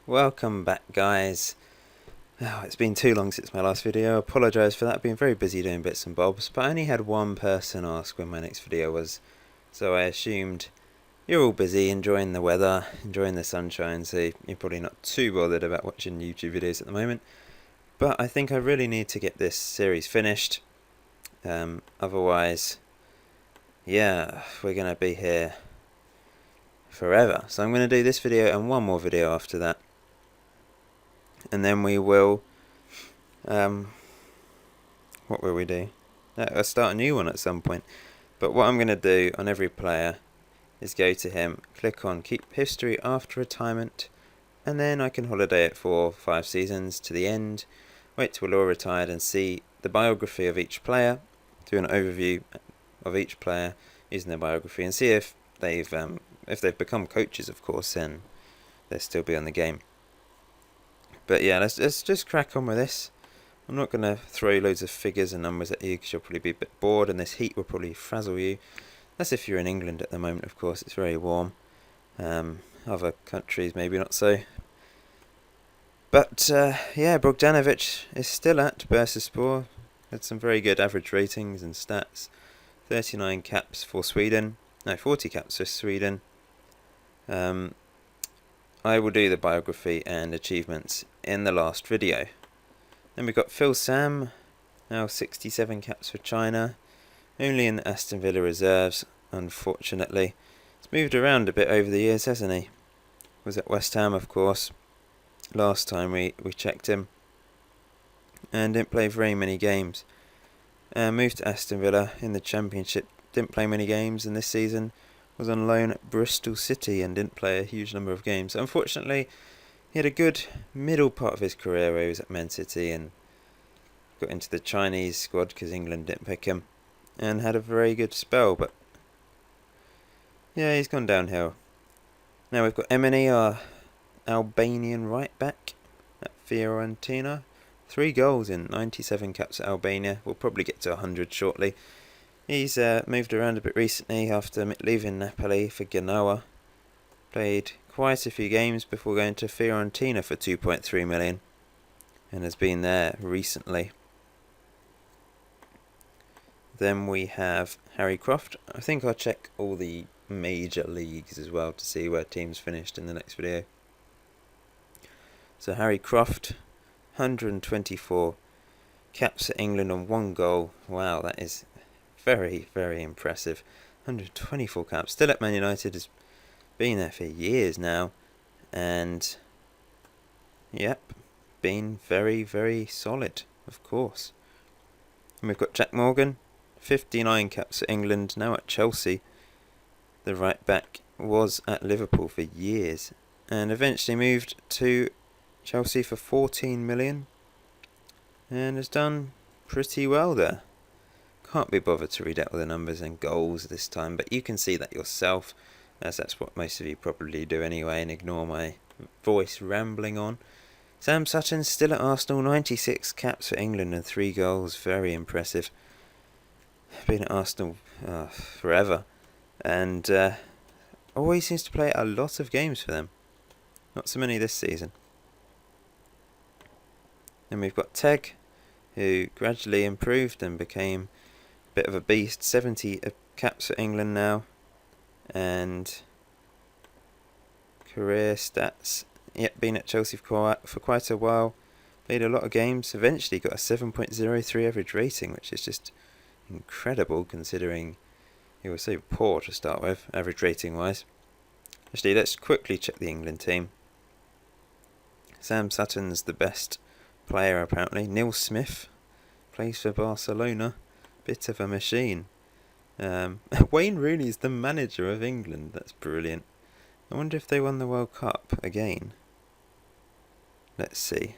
Welcome back, guys. Oh, it's been too long since my last video. I apologise for that. I've been very busy doing bits and bobs, but I only had one person ask when my next video was, so I assumed you're all busy enjoying the weather, enjoying the sunshine, so you're probably not too bothered about watching YouTube videos at the moment. But I think I really need to get this series finished. Otherwise, yeah, we're going to be here forever. So I'm going to do this video and one more video after that. And then we will, what will we do? I'll start a new one at some point. But what I'm going to do on every player is go to him, click on Keep History After Retirement, and then I can holiday it for 5 seasons to the end, wait till we're all retired and see the biography of each player, do an overview of each player using their biography, and see if they've become coaches, of course, then they'll still be on the game. But yeah, let's just crack on with this. I'm not going to throw loads of figures and numbers at you because you'll probably be a bit bored and this heat will probably frazzle you. That's if you're in England at the moment, of course, it's very warm. Other countries maybe not so. But yeah, Bogdanovic is still at Bursaspor. Had some very good average ratings and stats. 39 caps for Sweden. No, 40 caps for Sweden. I will do the biography and achievements in the last video. Then we've got Phil Sam, now 67 caps for China, only in the Aston Villa reserves, unfortunately. He's moved around a bit over the years, hasn't he? Was at West Ham, of course, last time we checked him, and didn't play very many games. Moved to Aston Villa in the Championship, didn't play many games, and this season was on loan at Bristol City and didn't play a huge number of games. Unfortunately, he had a good middle part of his career where he was at Man City and got into the Chinese squad because England didn't pick him, and had a very good spell, but yeah, he's gone downhill. Now we've got Emini, our Albanian right back at Fiorentina. 3 goals in 97 caps at Albania. We'll probably get to 100 shortly. He's moved around a bit recently after leaving Napoli for Genoa. Played quite a few games before going to Fiorentina for 2.3 million and has been there recently. Then we have Harry Croft. I think I'll check all the major leagues as well to see where teams finished in the next video. So Harry Croft, 124 caps at England and 1 goal. Wow, that is very, very impressive. 124 caps. Still at Man United, has been there for years now, and yep, been very, very solid, of course. And we've got Jack Morgan, 59 caps at England, now at Chelsea. The right back was at Liverpool for years and eventually moved to Chelsea for 14 million and has done pretty well there. Can't be bothered to read out all the numbers and goals this time, but you can see that yourself, as that's what most of you probably do anyway, and ignore my voice rambling on. Sam Sutton's still at Arsenal, 96 caps for England and 3 goals, very impressive. Been at Arsenal forever, and always seems to play a lot of games for them. Not so many this season. Then we've got Teg, who gradually improved and became a bit of a beast. 70 caps for England now, and career stats. Yep, been at Chelsea for quite a while. Played a lot of games. Eventually got a 7.03 average rating, which is just incredible considering he was so poor to start with, average rating wise. Actually, let's quickly check the England team. Sam Sutton's the best player apparently. Neil Smith plays for Barcelona. Bit of a machine. Wayne Rooney's the manager of England. That's brilliant. I wonder if they won the World Cup again. Let's see.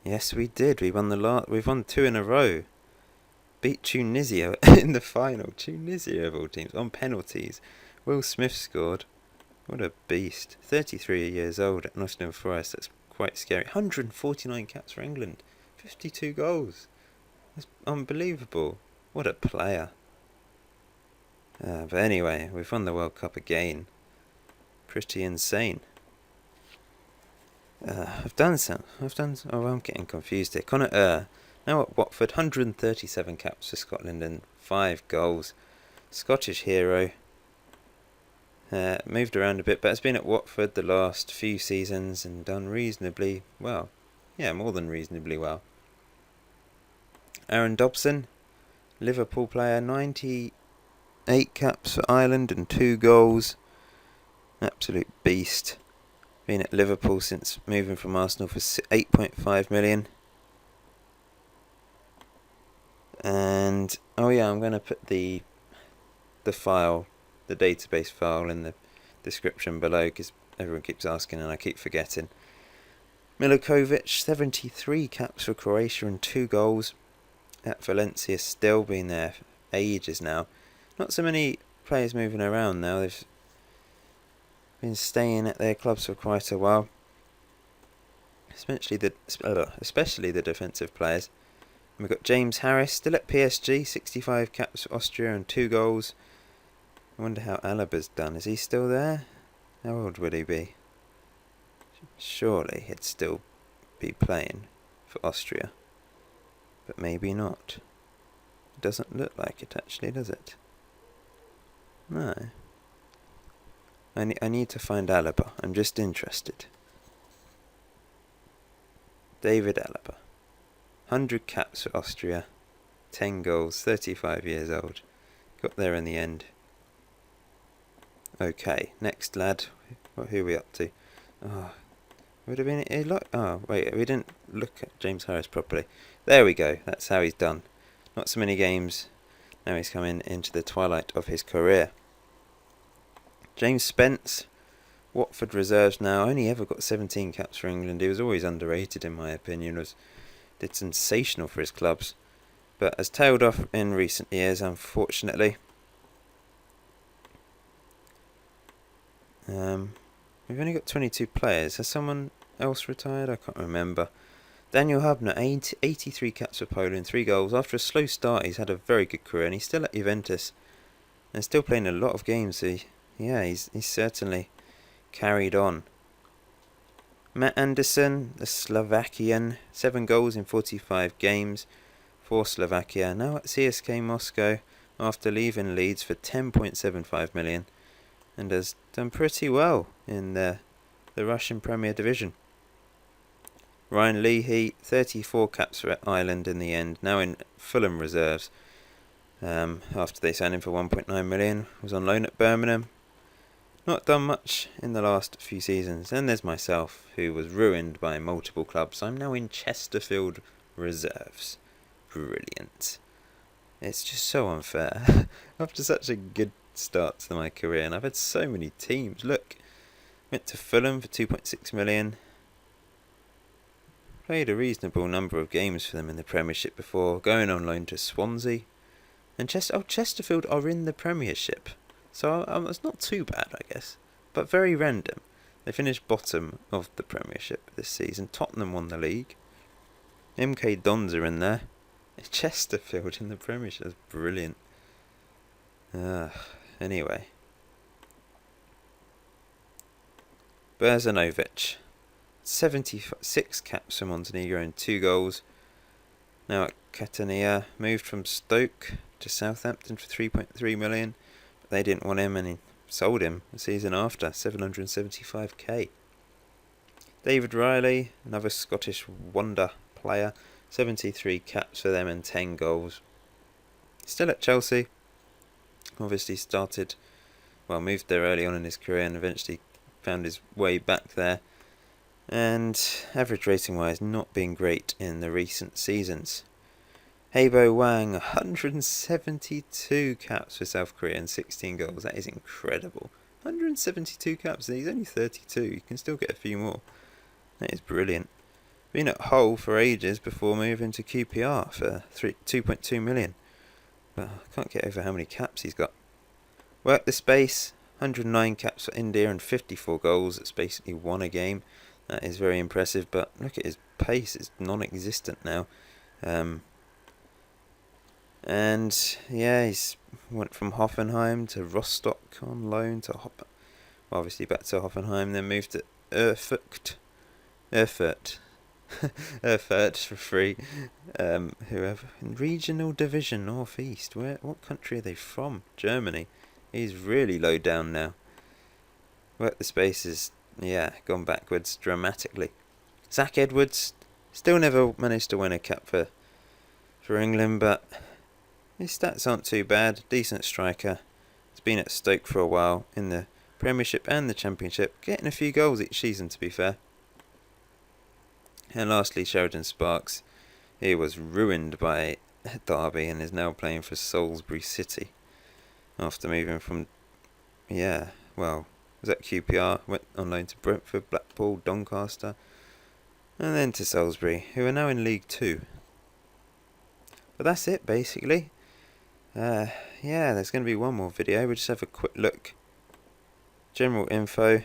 Yes, we did. We've won 2 in a row. Beat Tunisia in the final. Tunisia of all teams on penalties. Will Smith scored. What a beast. 33 years old at Nottingham Forest. That's quite scary. 149 caps for England. 52 goals. That's unbelievable. What a player. But anyway, we've won the World Cup again. Pretty insane. I've done some. Oh, I'm getting confused here. Connor now at Watford, 137 caps for Scotland and 5 goals. Scottish hero. Moved around a bit, but has been at Watford the last few seasons and done reasonably well. Yeah, more than reasonably well. Aaron Dobson, Liverpool player, 98 caps for Ireland and 2 goals. Absolute beast. Been at Liverpool since moving from Arsenal for 8.5 million. And oh yeah, I'm going to put the file, the database file, in the description below because everyone keeps asking and I keep forgetting. Milikovic, 73 caps for Croatia and 2 goals. At Valencia, still been there for ages now. Not so many players moving around now. They've been staying at their clubs for quite a while. Especially the defensive players. And we've got James Harris, still at PSG, 65 caps for Austria and 2 goals. I wonder how Alaba's done. Is he still there? How old would he be? Surely he'd still be playing for Austria. But maybe not. It doesn't look like it actually, does it? No. I need to find Alaba. I'm just interested. David Alaba. 100 caps for Austria. 10 goals. 35 years old. Got there in the end. Okay, next lad. Who are we up to? Oh, would have been oh wait, we didn't look at James Harris properly. There we go. That's how he's done. Not so many games. Now he's coming into the twilight of his career. James Spence, Watford reserves now. Only ever got 17 caps for England. He was always underrated in my opinion. Did sensational for his clubs, but has tailed off in recent years, unfortunately. We've only got 22 players. Has someone else retired? I can't remember. Daniel Hubner, 83 caps for Poland, 3 goals. After a slow start, he's had a very good career, and he's still at Juventus, and still playing a lot of games. So he's certainly carried on. Matt Anderson, the Slovakian, 7 goals in 45 games for Slovakia. Now at CSK Moscow after leaving Leeds for 10.75 million, and has done pretty well in the Russian Premier Division. Ryan Leahy, 34 caps for Ireland in the end, now in Fulham reserves. After they signed him for 1.9 million, was on loan at Birmingham. Not done much in the last few seasons. And there's myself, who was ruined by multiple clubs. I'm now in Chesterfield reserves. Brilliant. It's just so unfair. After such a good start to my career, and I've had so many teams. Look, went to Fulham for 2.6 million. Played a reasonable number of games for them in the Premiership before going on loan to Swansea. And Chesterfield are in the Premiership. So it's not too bad, I guess. But very random. They finished bottom of the Premiership this season. Tottenham won the league. MK Dons are in there. Chesterfield in the Premiership. That's brilliant. Anyway. Berzanovic. 76 caps for Montenegro and 2 goals. Now at Catania. Moved from Stoke to Southampton for 3.3 million. But they didn't want him and he sold him the season after. 775k. David Riley, another Scottish wonder player. 73 caps for them and 10 goals. Still at Chelsea. Obviously moved there early on in his career and eventually found his way back there. And average rating wise, not been great in the recent seasons. Heibo Wang, 172 caps for South Korea and 16 goals. That is incredible. 172 caps, and he's only 32. You can still get a few more. That is brilliant. Been at Hull for ages before moving to QPR for 2.2 million. But I can't get over how many caps he's got. Worked the space, 109 caps for India and 54 goals. It's basically won a game. That is very impressive, but look at his pace. It's non-existent now. And yeah, he's went from Hoffenheim to Rostock on loan to obviously back to Hoffenheim, then moved to Erfurt Erfurt. Erfurt for free. Whoever in regional division northeast. What country are they from? Germany. He's really low down now. Work the spaces, yeah, gone backwards dramatically. Zach Edwards still never managed to win a cap for England, but his stats aren't too bad. Decent striker. He's been at Stoke for a while in the Premiership and the Championship, getting a few goals each season, to be fair. And lastly, Sheridan Sparks. He was ruined by Derby and is now playing for Salisbury City after moving from, was at QPR, went on loan to Brentford, Blackpool, Doncaster, and then to Salisbury, who are now in League 2. But that's it, basically. There's going to be one more video. We'll just have a quick look. General info.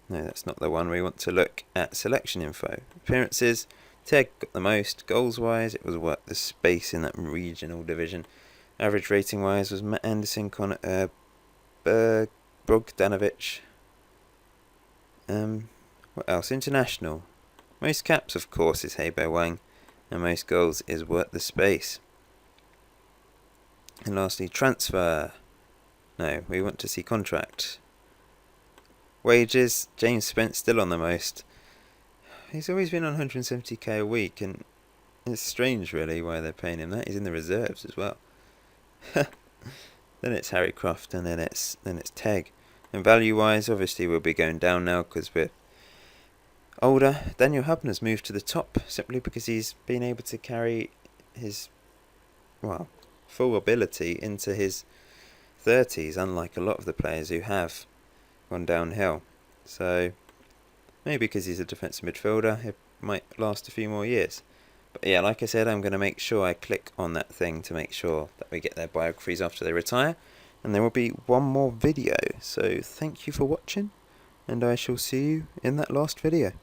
No, that's not the one. We want to look at selection info. Appearances. Teg got the most. Goals wise, it was the space in that regional division. Average rating wise was Matt Anderson, Connor Bogdanovic. What else? International. Most caps, of course, is Hebo Wang. And most goals is Worth the Space. And lastly, transfer. No, we want to see contract. Wages, James Spence still on the most. He's always been on 170k a week, and it's strange really why they're paying him that. He's in the reserves as well. Then it's Harry Croft, and then it's Teg. And value-wise, obviously we'll be going down now because we're older. Daniel Hubner's moved to the top simply because he's been able to carry his full ability into his 30s, unlike a lot of the players who have gone downhill. So maybe because he's a defensive midfielder, it might last a few more years. But yeah, like I said, I'm going to make sure I click on that thing to make sure that we get their biographies after they retire. And there will be one more video. So thank you for watching, and I shall see you in that last video.